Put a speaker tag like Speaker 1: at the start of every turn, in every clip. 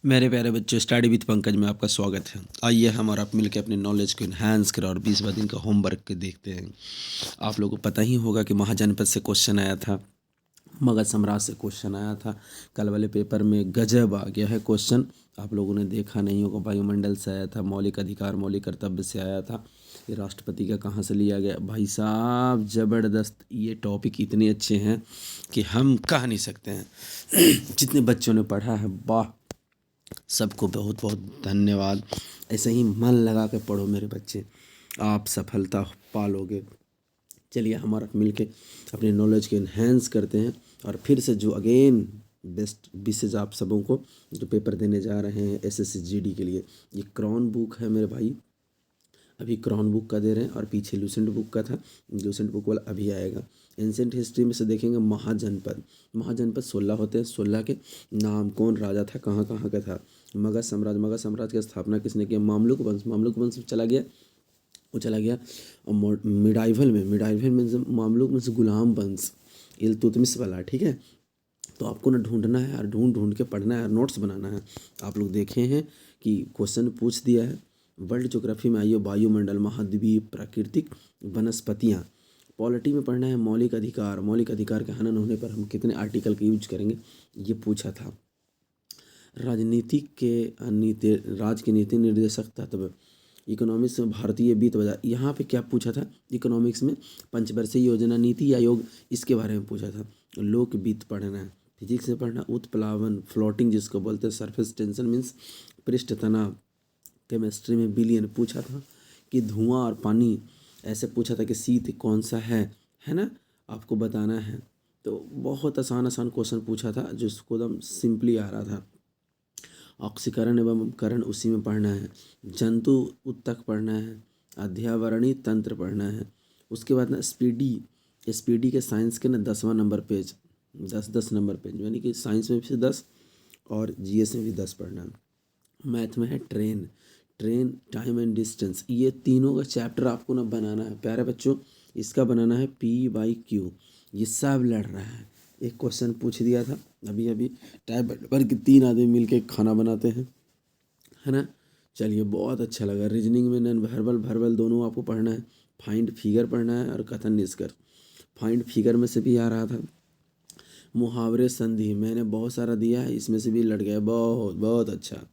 Speaker 1: मेरे प्यारे बच्चों, स्टडी विद पंकज में आपका स्वागत है। आइए हम और आप मिलकर अपने नॉलेज को इन्हांस करें और 20 दिन का होमवर्क के देखते हैं। आप लोगों को पता ही होगा कि महाजनपद से क्वेश्चन आया था, मगध साम्राज्य से क्वेश्चन आया था। कल वाले पेपर में गजब आ गया है क्वेश्चन, आप लोगों ने देखा नहीं होगा। वायुमंडल से आया था, मौलिक अधिकार मौलिक कर्तव्य से आया था, ये राष्ट्रपति का कहाँ से लिया गया। भाई साहब ज़बरदस्त, ये टॉपिक इतने अच्छे हैं कि हम कह नहीं सकते हैं। जितने बच्चों ने पढ़ा है, वाह, सबको बहुत बहुत धन्यवाद। ऐसे ही मन लगा के पढ़ो मेरे बच्चे, आप सफलता पालोगे। चलिए हमारा मिलके अपने नॉलेज को इन्हेंस करते हैं और फिर से जो अगेन बेस्ट विशेष आप सबों को जो पेपर देने जा रहे हैं एसएससी जीडी के लिए। ये क्रॉन बुक है मेरे भाई, अभी क्रॉन बुक का दे रहे हैं और पीछे लूसेंट बुक का था। लूसेंट बुक वाला अभी आएगा। एंसेंट हिस्ट्री में से देखेंगे महाजनपद, महाजनपद 16 होते हैं। 16 के नाम, कौन राजा था, कहाँ कहाँ का था। मगध साम्राज्य, मगध साम्राज्य की स्थापना किसने किया। मामलुक वंश, मामलुक वंश चला गया, वो चला गया। और मिडाइवल में से मामलुक में से गुलाम वंश, इल्तुतमिश वाला, ठीक है। तो आपको ना ढूंढना है और ढूंढ ढूंढ के पढ़ना है और नोट्स बनाना है। आप लोग देखे हैं कि क्वेश्चन पूछ दिया है। वर्ल्ड ज्योग्राफी में आइए, वायुमंडल, महाद्वीप, प्राकृतिक, वनस्पतियाँ। पॉलिटी में पढ़ना है मौलिक अधिकार, मौलिक अधिकार के हनन होने पर हम कितने आर्टिकल का यूज करेंगे, ये पूछा था। राजनीतिक के नीति, राज के नीति निर्देशक तत्व। इकोनॉमिक्स में भारतीय वित्त बाजार, यहाँ पे क्या पूछा था। इकोनॉमिक्स में पंचवर्षीय योजना, नीति आयोग, इसके बारे में पूछा था। लोक वित्त पढ़ना है। फिजिक्स में पढ़ना उत्प्लावन, फ्लोटिंग जिसको बोलते हैं, सरफेस टेंशन मीन्स पृष्ठ तनाव। केमिस्ट्री में बिलियन पूछा था कि धुआं और पानी, ऐसे पूछा था कि शीत कौन सा है ना, आपको बताना है। तो बहुत आसान आसान क्वेश्चन पूछा था जिसको एकदम सिंपली आ रहा था। ऑक्सीकरण एवं करण उसी में पढ़ना है। जंतु उत्तक पढ़ना है। अध्यावरणीय तंत्र पढ़ना है। उसके बाद ना स्पीडी के साइंस के ना 10वां नंबर पेज, 10 नंबर पेज, यानी कि साइंस में भी 10 और जीएस में भी 10 पढ़ना है। मैथ में है ट्रेन, टाइम एंड डिस्टेंस, ये तीनों का चैप्टर आपको ना बनाना है प्यारे बच्चों। इसका बनाना है PYQ, ये सब लड़ रहा है। एक क्वेश्चन पूछ दिया था अभी अभी, टाइप पर कि 3 आदमी मिलके खाना बनाते हैं, है ना। चलिए बहुत अच्छा लगा। रीजनिंग में नन वर्बल दोनों आपको पढ़ना है। फाइंड फिगर पढ़ना है और कथन निष्कर्ष। फाइंड फिगर में से भी आ रहा था। मुहावरे संधि मैंने बहुत सारा दिया है, इसमें से भी लड़ गया, बहुत बहुत अच्छा।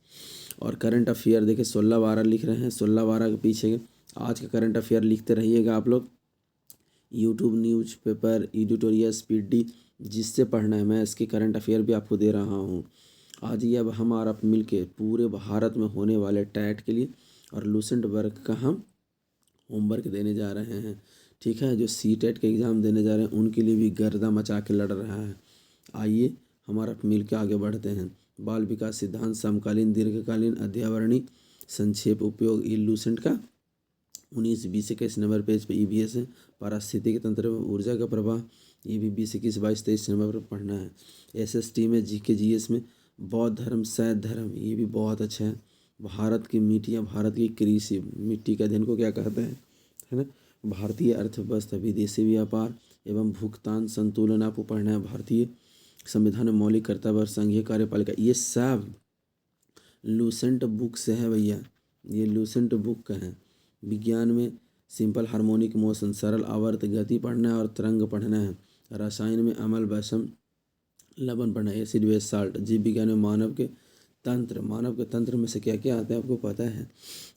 Speaker 1: और करंट अफेयर देखिए 16-12 लिख रहे हैं, 16-12 के पीछे आज का करंट अफेयर लिखते रहिएगा आप लोग। यूट्यूब न्यूज़पेपर एडिटोरियल स्पीडी, जिससे पढ़ना है। मैं इसके करंट अफेयर भी आपको दे रहा हूँ। आज ये अब हम और आप मिल के पूरे भारत में होने वाले टैट के लिए और लूसेंट वर्क का हम होमवर्क देने जा रहे हैं, ठीक है। जो CTET के एग्ज़ाम देने जा रहे हैं उनके लिए भी गर्दा मचा के लड़ रहा है। आइए हमारा मिल के आगे बढ़ते हैं। बाल विकास सिद्धांत, समकालीन दीर्घकालीन अध्यावरणी संक्षेप उपयोग, ये लूसेंट का 19-20-21 नंबर पेज पे EVS है। पारिस्थितिक तंत्र में ऊर्जा का प्रवाह, ये भी 20-21-22-23 नंबर पर पढ़ना है। SST में GK GS में बौद्ध धर्म, शैव धर्म, ये भी बहुत अच्छा है। भारत की मिट्टियाँ, भारत की कृषि, मिट्टी के अध्ययन को क्या कहते हैं, है ना। भारतीय अर्थव्यवस्था, विदेशी व्यापार एवं भुगतान संतुलन आपको पढ़ना है। भारतीय संविधान में मौलिक कर्तव्य और संघीय कार्यपालिका, ये सब लूसेंट बुक से है भैया, ये लूसेंट बुक का है। विज्ञान में सिंपल हार्मोनिक मोशन, सरल आवर्त गति पढ़ना है और तरंग पढ़ना है। रसायन में अम्ल, विषम, लवण पढ़ना है, एसिड बेस साल्ट। जीव विज्ञान में मानव के तंत्र में से क्या क्या आते हैं आपको पता है।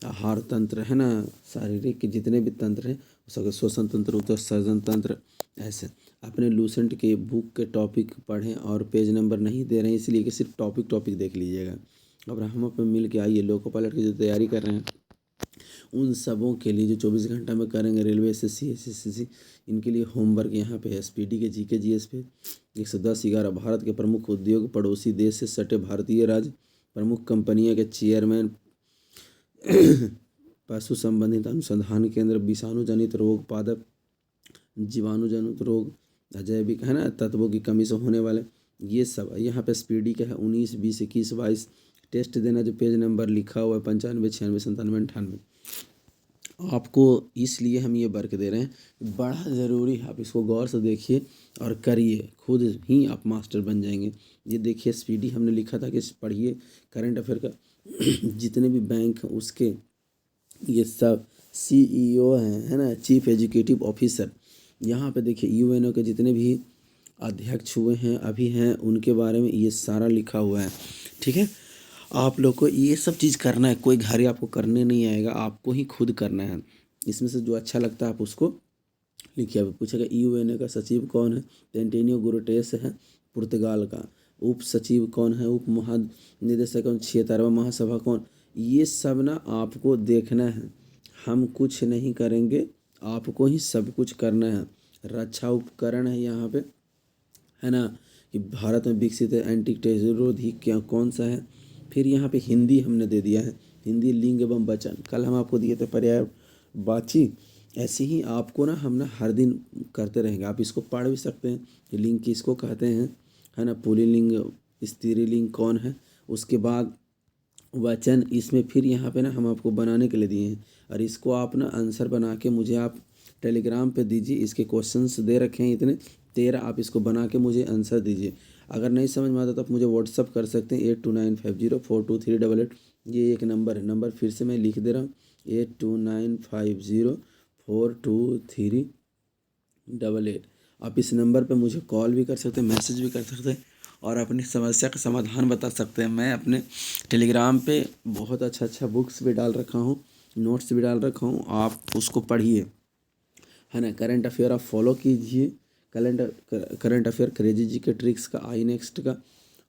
Speaker 1: आहार तंत्र, है ना, शारीरिक के जितने भी तंत्र हैं, उसका श्वसन तंत्र, उत्सर्जन तंत्र, ऐसे। अपने लूसेंट के बुक के टॉपिक पढ़ें और पेज नंबर नहीं दे रहे हैं इसलिए कि सिर्फ टॉपिक देख लीजिएगा। अब हम अपन मिल के आइए, लोको पायलट की जो तैयारी कर रहे हैं उन सबों के लिए जो 24 घंटा में करेंगे, रेलवे SSC SSC, इनके लिए होमवर्क यहाँ पे है। SPD के GK GS पे 110-11 भारत के प्रमुख उद्योग, पड़ोसी देश से सटे भारतीय राज्य, प्रमुख कंपनियों के चेयरमैन, पशु संबंधित अनुसंधान केंद्र, विषाणु जनित रोग, पादप जीवाणु जनित रोग, अजैविक, है ना, तत्वों की कमी से होने वाले, ये सब यहाँ पे SPD का है। 19, 20, 21, 22 टेस्ट देना। जो पेज नंबर लिखा हुआ है 95, 96, 97, 98। आपको इसलिए हम ये वर्क दे रहे हैं, बड़ा ज़रूरी है। आप इसको गौर से देखिए और करिए, खुद ही आप मास्टर बन जाएंगे। ये देखिए SPD हमने लिखा था कि पढ़िए करंट अफेयर का जितने भी बैंक हैं उसके ये सब CEO हैं, है ना, चीफ एजुकेटिव ऑफिसर। यहाँ पे देखिए UNO के जितने भी अध्यक्ष हुए हैं अभी हैं उनके बारे में ये सारा लिखा हुआ है। ठीक है, आप लोग को ये सब चीज़ करना है, कोई घर ही आपको करने नहीं आएगा, आपको ही खुद करना है। इसमें से जो अच्छा लगता है आप उसको लिखिए। अब पूछेगा UNO का सचिव कौन है, तो एंटोनियो गुटेरेस है पुर्तगाल का। उप सचिव कौन है, उप महानिदेशक कौन, 76वां महासभा कौन, ये सब ना आपको देखना है। हम कुछ नहीं करेंगे, आपको ही सब कुछ करना है। रक्षा उपकरण है यहाँ पे, है ना, कि भारत में विकसित है एंटी टेररिज्म क्या कौन सा है। फिर यहाँ पे हिंदी हमने दे दिया है, हिंदी लिंग एवं वचन कल हम आपको दिए थे पर्यायवाची। ऐसे ही आपको ना हम ना हर दिन करते रहेंगे। आप इसको पढ़ भी सकते हैं कि लिंग किसको कहते हैं, है ना, पुल्लिंग स्त्रीलिंग कौन है। उसके बाद वचन, इसमें फिर यहाँ पे ना हम आपको बनाने के लिए दिए हैं और इसको आप ना आंसर बना के मुझे आप टेलीग्राम पे दीजिए। इसके क्वेश्चंस दे रखे हैं इतने 13, आप इसको बना के मुझे आंसर दीजिए। अगर नहीं समझ में आता तो आप मुझे व्हाट्सअप कर सकते हैं 8295042388। ये एक नंबर है, नंबर फिर से मैं लिख दे रहा हूँ 8295042388। आप इस नंबर पे मुझे कॉल भी कर सकते हैं, मैसेज भी कर सकते हैं और अपनी समस्या का समाधान बता सकते हैं। मैं अपने टेलीग्राम पे बहुत अच्छा बुक्स भी डाल रखा हूँ, नोट्स भी डाल रखा हूँ, आप उसको पढ़िए, है ना। करंट अफेयर आप फॉलो कीजिए, करंट अफेयर क्रेजी जी के ट्रिक्स का, आई नेक्स्ट का।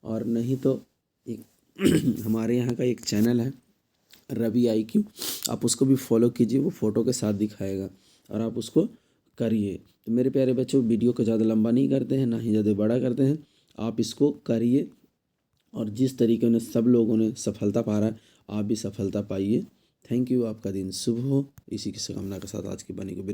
Speaker 1: और नहीं तो एक हमारे यहाँ का एक चैनल है रवि IQ, आप उसको भी फॉलो कीजिए, वो फ़ोटो के साथ दिखाएगा और आप उसको करिए। तो मेरे प्यारे बच्चों, वीडियो को ज़्यादा लंबा नहीं करते हैं, ना ही ज़्यादा बड़ा करते हैं, आप इसको करिए और जिस तरीके ने सब लोगों ने सफलता पा रहा है आप भी सफलता पाइए। थैंक यू, आपका दिन शुभ हो। इसी की कामना के साथ आज की वाणी को